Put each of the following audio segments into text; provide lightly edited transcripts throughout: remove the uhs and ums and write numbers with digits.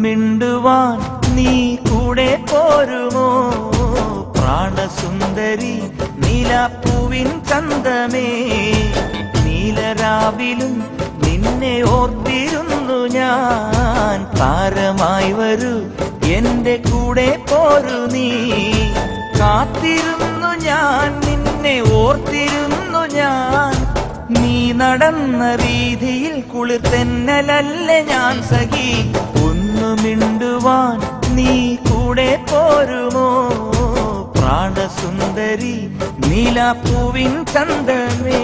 മിണ്ടുവാൻ നീ കൂടെ പോരുമോ പ്രാണസുന്ദരി നീലാപ്പൂവിൻ ചന്തമേ. നീലരാവിലും നിന്നെ ഓർത്തിരുന്നു ഞാൻ. താരമായി വരൂ എന്റെ കൂടെ പോരു നീ. കാത്തിരുന്നു ഞാൻ നിന്നെ ഓർത്തിരുന്നു ഞാൻ. നീ നടന്ന വീതിയിൽ കുളിർതെന്നലല്ലേ ഞാൻ സഖി. ഒന്നു മിണ്ടുവാൻ നീ കൂടെ പോരുമോ പ്രാണസുന്ദരി നീലാപ്പൂവിൻ ചന്തമേ.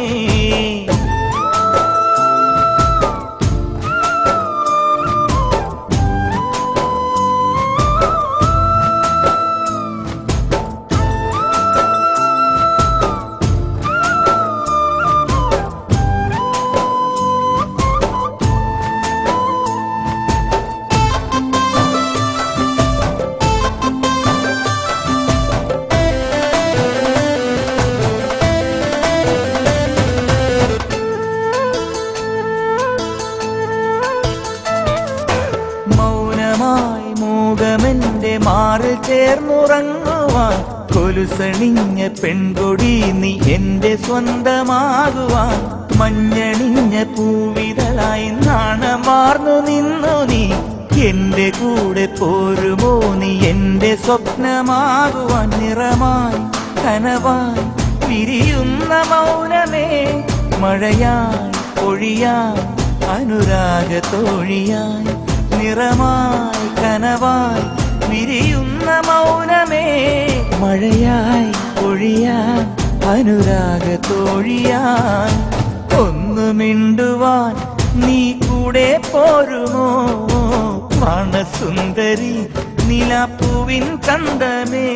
മൗനമായി മൂകമെന്റെ മാറിൽ ചേർന്നുറങ്ങുവാൻ. കൊലുസണിഞ്ഞ പെൺകൊടി നീ എന്റെ സ്വന്തമാകുവാൻ. മഞ്ഞണിഞ്ഞ പൂവിതളായി നാണമാർന്നു നിന്നു നീ. എന്റെ കൂടെ പോരുമോ നീ എന്റെ സ്വപ്നമാകുവാൻ. നിറമായി കനവായി വിരിയുന്ന മൗനമേ മഴയായി പൊഴിയായി അനുരാഗത്തോഴിയായി. നിറമായി കനവായി വിരിയുന്ന മൗനമേ മഴയായി പൊഴിയാൻ അനുരാഗത്തോഴിയാൻ. ഒന്നു മിണ്ടുവാൻ നീ കൂടെ പോരുമോ പ്രാണസുന്ദരി നീലാപ്പൂവിൻ ചന്തമേ.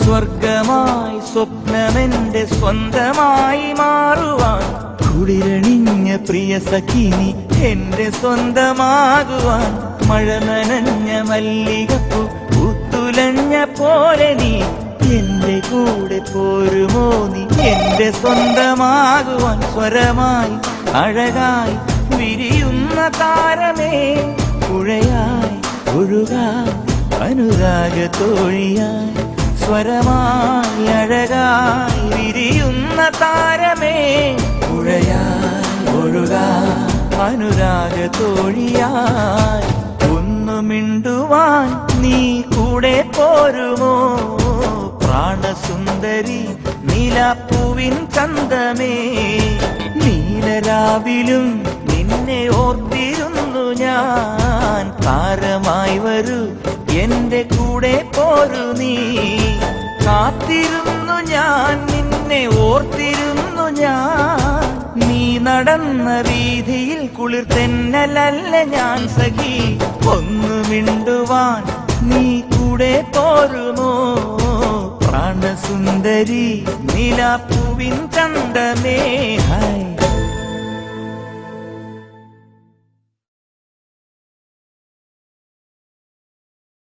സ്വർഗമായി സ്വപ്നമെന്റെ സ്വന്തമായി മാറുവാൻ. കുളിരണിഞ്ഞ പ്രിയ സഖി നീ എന്റെ സ്വന്തമാകുവാൻ. മഴ നനഞ്ഞ മല്ലികപ്പൂ പൂത്തുലഞ്ഞ പോലെ നീ എന്റെ കൂടെ പോരുമോ നീ എന്റെ സ്വന്തമാകുവാൻ. സ്വരമായി അഴകായി വിരിയുന്ന താരമേ പുഴയായി ഒഴുകാൻ അനുരാഗത്തോഴിയായി. സ്വരമായി അഴകായി വിരിയുന്ന താരമേ പുഴയായി ഒഴുകാൻ അനുരാഗത്തോഴിയായി. ഒന്നു മിണ്ടുവാൻ നീ കൂടെ പോരുമോ പ്രാണസുന്ദരി നീലാപ്പൂവിൻ ചന്തമേ. നീലരാവിലും നിന്നെ ഓർത്തിരുന്നു ഞാൻ. താരമായി വരൂ എന്റെ കൂടെ പോരു നീ. കാത്തിരുന്നു ഞാൻ നിന്നെ ഓർത്തിരുന്നു ഞാൻ. നീ നടന്ന വീതിയിൽ കുളിർതെന്നലല്ലേ ഞാൻ സഖി. ഒന്നു മിണ്ടുവാൻ നീ കൂടെ പോരുമോ പ്രാണസുന്ദരി നീലാപ്പൂവിൻ ചന്തമേ. ഹായ്